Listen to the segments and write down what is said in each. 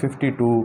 52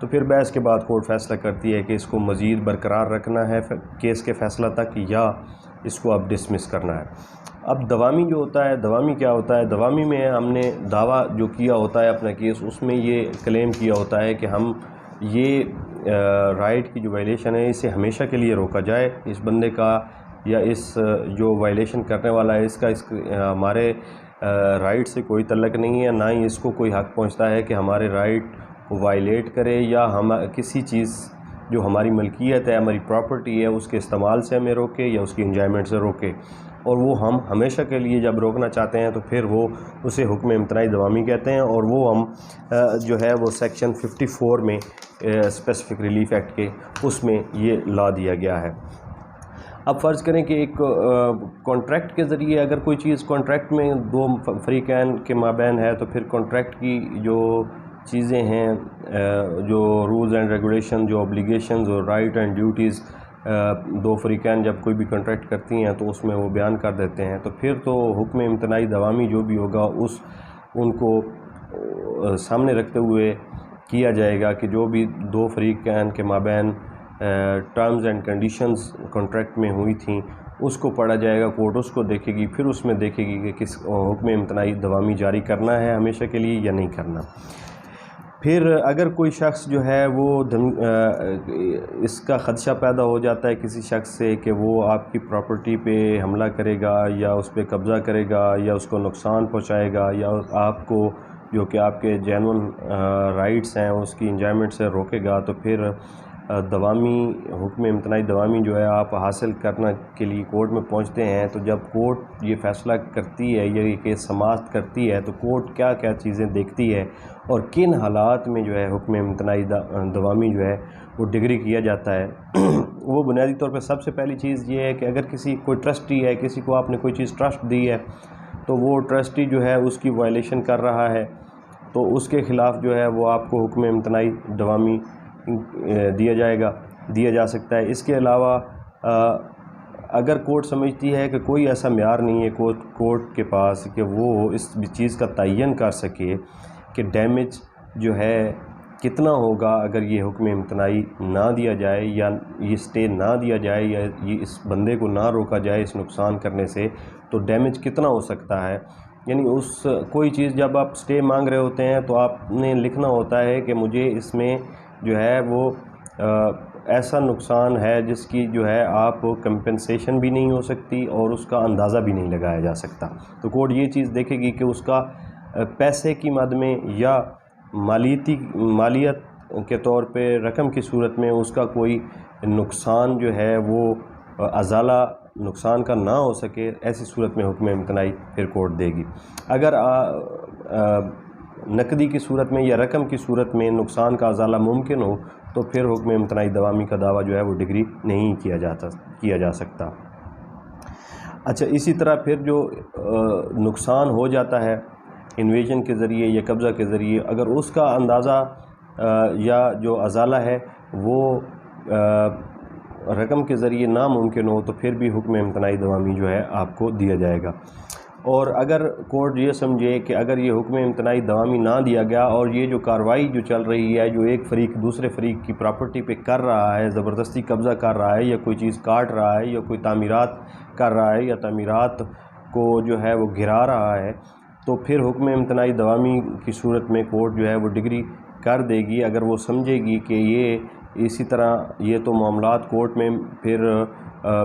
تو پھر بحث کے بعد کورٹ فیصلہ کرتی ہے کہ اس کو مزید برقرار رکھنا ہے کیس کے فیصلہ تک یا اس کو اب ڈسمس کرنا ہے۔ اب دوامی جو ہوتا ہے، دوامی کیا ہوتا ہے؟ دوامی میں ہم نے دعویٰ جو کیا ہوتا ہے اپنا کیس، اس میں یہ کلیم کیا ہوتا ہے کہ ہم یہ رائٹ کی جو وائلیشن ہے اسے ہمیشہ کے لیے روکا جائے، اس بندے کا یا اس جو وائلیشن کرنے والا ہے اس کا ہمارے رائٹ سے کوئی تعلق نہیں ہے، نہ ہی اس کو کوئی حق پہنچتا ہے کہ ہمارے رائٹ کو وائلیٹ کرے یا ہم کسی چیز جو ہماری ملکیت ہے، ہماری پراپرٹی ہے، اس کے استعمال سے ہمیں روکے یا اس کی انجوائمنٹ سے روکے۔ اور وہ ہم ہمیشہ کے لیے جب روکنا چاہتے ہیں تو پھر وہ اسے حکم امتناعی دوامی کہتے ہیں، اور وہ ہم جو ہے وہ سیکشن 54 میں اسپیسیفک ریلیف ایکٹ کے اس میں یہ لا دیا گیا ہے۔ اب فرض کریں کہ ایک کانٹریکٹ کے ذریعے اگر کوئی چیز کانٹریکٹ میں دو فریقین کے مابین ہے تو پھر کانٹریکٹ کی جو چیزیں ہیں، جو رولز اینڈ ریگولیشن، جو obbligations اور رائٹ اینڈ ڈیوٹیز دو فریقین جب کوئی بھی کانٹریکٹ کرتی ہیں تو اس میں وہ بیان کر دیتے ہیں، تو پھر تو حکم امتناعی دوامی جو بھی ہوگا ان کو سامنے رکھتے ہوئے کیا جائے گا کہ جو بھی دو فریقین کے مابین ٹرمز اینڈ کنڈیشنز کانٹریکٹ میں ہوئی تھیں اس کو پڑھا جائے گا، کورٹ اس کو دیکھے گی، پھر اس میں دیکھے گی کہ کس حکم امتناعی دوامی جاری کرنا ہے ہمیشہ کے لیے یا نہیں کرنا۔ پھر اگر کوئی شخص جو ہے وہ اس کا خدشہ پیدا ہو جاتا ہے کسی شخص سے کہ وہ آپ کی پراپرٹی پہ حملہ کرے گا یا اس پہ قبضہ کرے گا یا اس کو نقصان پہنچائے گا یا آپ کو جو کہ آپ کے جینون رائٹس ہیں اس کی انجوائمنٹ سے روکے گا، تو پھر دوامی حکم امتناعی دوامی جو ہے آپ حاصل کرنے کے لیے کورٹ میں پہنچتے ہیں۔ تو جب کورٹ یہ فیصلہ کرتی ہے یا یہ کیس سماعت کرتی ہے تو کورٹ کیا کیا چیزیں دیکھتی ہے اور کن حالات میں جو ہے حکم امتناعی دوامی جو ہے وہ ڈگری کیا جاتا ہے، وہ بنیادی طور پہ سب سے پہلی چیز یہ ہے کہ اگر کوئی ٹرسٹی ہے، کسی کو آپ نے کوئی چیز ٹرسٹ دی ہے تو وہ ٹرسٹی جو ہے اس کی وائلیشن کر رہا ہے تو اس کے خلاف جو ہے وہ آپ کو حکم امتناعی دوامی دیا جا سکتا ہے۔ اس کے علاوہ اگر کورٹ سمجھتی ہے کہ کوئی ایسا معیار نہیں ہے کورٹ کے پاس کہ وہ اس چیز کا تعین کر سکے کہ ڈیمیج جو ہے کتنا ہوگا اگر یہ حکم امتناعی نہ دیا جائے یا یہ سٹے نہ دیا جائے یا یہ اس بندے کو نہ روکا جائے اس نقصان کرنے سے، تو ڈیمیج کتنا ہو سکتا ہے، یعنی کوئی چیز جب آپ سٹے مانگ رہے ہوتے ہیں تو آپ نے لکھنا ہوتا ہے کہ مجھے اس میں جو ہے وہ ایسا نقصان ہے جس کی جو ہے آپ کمپنسیشن بھی نہیں ہو سکتی اور اس کا اندازہ بھی نہیں لگایا جا سکتا۔ تو کورٹ یہ چیز دیکھے گی کہ اس کا پیسے کی مد میں یا مالیت کے طور پہ رقم کی صورت میں اس کا کوئی نقصان جو ہے وہ ازالہ نقصان کا نہ ہو سکے، ایسی صورت میں حکم امتناعی پھر کورٹ دے گی۔ اگر نقدی کی صورت میں یا رقم کی صورت میں نقصان کا ازالہ ممکن ہو تو پھر حکم امتناعی دوامی کا دعویٰ جو ہے وہ ڈگری نہیں کیا جا سکتا۔ اچھا، اسی طرح پھر جو نقصان ہو جاتا ہے انویژن کے ذریعے یا قبضہ کے ذریعے، اگر اس کا اندازہ یا جو ازالہ ہے وہ رقم کے ذریعے ناممکن ہو تو پھر بھی حکم امتناعی دوامی جو ہے آپ کو دیا جائے گا۔ اور اگر کورٹ یہ سمجھے کہ اگر یہ حکم امتناعی دوامی نہ دیا گیا اور یہ جو کارروائی جو چل رہی ہے، جو ایک فریق دوسرے فریق کی پراپرٹی پہ کر رہا ہے، زبردستی قبضہ کر رہا ہے یا کوئی چیز کاٹ رہا ہے یا کوئی تعمیرات کر رہا ہے یا تعمیرات کو جو ہے وہ گرا رہا ہے، تو پھر حکم امتناعی دوامی کی صورت میں کورٹ جو ہے وہ ڈگری کر دے گی اگر وہ سمجھے گی کہ یہ اسی طرح یہ تو معاملات کورٹ میں پھر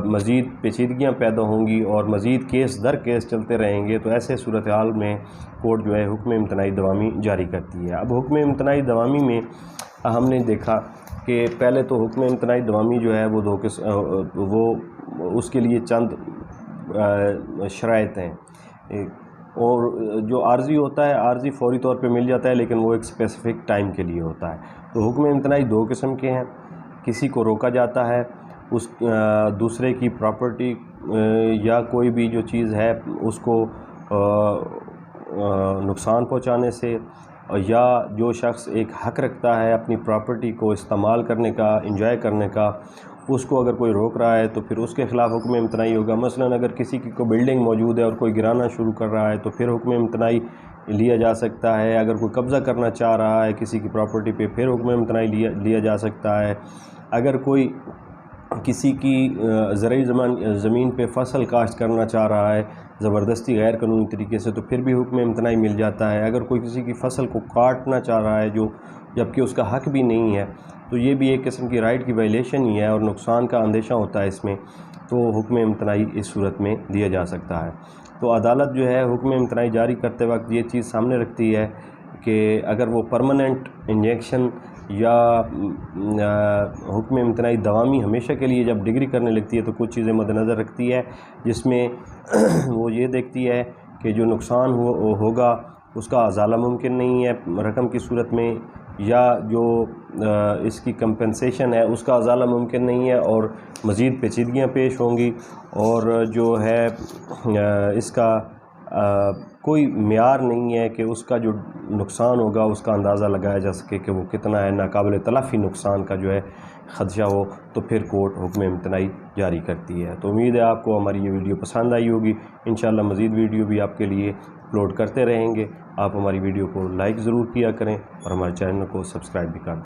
مزید پیچیدگیاں پیدا ہوں گی اور مزید کیس در کیس چلتے رہیں گے، تو ایسے صورتحال میں کورٹ جو ہے حکم امتناعی دوامی جاری کرتی ہے۔ اب حکم امتناعی دوامی میں ہم نے دیکھا کہ پہلے تو حکم امتناعی دوامی جو ہے وہ اس کے لیے چند شرائط ہیں، اور جو عارضی ہوتا ہے عارضی فوری طور پہ مل جاتا ہے لیکن وہ ایک اسپیسیفک ٹائم کے لیے ہوتا ہے۔ تو حکم امتناعی دو قسم کے ہیں، کسی کو روکا جاتا ہے اس دوسرے کی پراپرٹی یا کوئی بھی جو چیز ہے اس کو نقصان پہنچانے سے، یا جو شخص ایک حق رکھتا ہے اپنی پراپرٹی کو استعمال کرنے کا، انجوائے کرنے کا، اس کو اگر کوئی روک رہا ہے تو پھر اس کے خلاف حکم امتناعی ہوگا۔ مثلا اگر کسی کی کوئی بلڈنگ موجود ہے اور کوئی گرانا شروع کر رہا ہے تو پھر حکم امتناعی لیا جا سکتا ہے۔ اگر کوئی قبضہ کرنا چاہ رہا ہے کسی کی پراپرٹی پہ پھر حکم امتناعی لیا جا سکتا ہے۔ اگر کوئی کسی کی زرعی زمین پہ فصل کاشت کرنا چاہ رہا ہے زبردستی غیر قانونی طریقے سے تو پھر بھی حکم امتناعی مل جاتا ہے۔ اگر کوئی کسی کی فصل کو کاٹنا چاہ رہا ہے جبکہ اس کا حق بھی نہیں ہے تو یہ بھی ایک قسم کی رائٹ کی وائلیشن ہی ہے اور نقصان کا اندیشہ ہوتا ہے اس میں، تو حکم امتناعی اس صورت میں دیا جا سکتا ہے۔ تو عدالت جو ہے حکم امتناعی جاری کرتے وقت یہ چیز سامنے رکھتی ہے کہ اگر وہ پرماننٹ انجیکشن یا حکم امتناعی دوامی ہمیشہ کے لیے جب ڈگری کرنے لگتی ہے تو کچھ چیزیں مد نظر رکھتی ہے، جس میں وہ یہ دیکھتی ہے کہ جو نقصان ہوگا اس کا ازالہ ممکن نہیں ہے رقم کی صورت میں، یا جو اس کی کمپنسیشن ہے اس کا ازالہ ممکن نہیں ہے اور مزید پیچیدگیاں پیش ہوں گی، اور جو ہے اس کا کوئی معیار نہیں ہے کہ اس کا جو نقصان ہوگا اس کا اندازہ لگایا جا سکے کہ وہ کتنا ہے، ناقابل تلافی نقصان کا جو ہے خدشہ ہو، تو پھر کورٹ حکم امتناعی جاری کرتی ہے۔ تو امید ہے آپ کو ہماری یہ ویڈیو پسند آئی ہوگی۔ انشاءاللہ مزید ویڈیو بھی آپ کے لیے اپلوڈ کرتے رہیں گے۔ آپ ہماری ویڈیو کو لائک ضرور کیا کریں اور ہمارے چینل کو سبسکرائب بھی کر دیں۔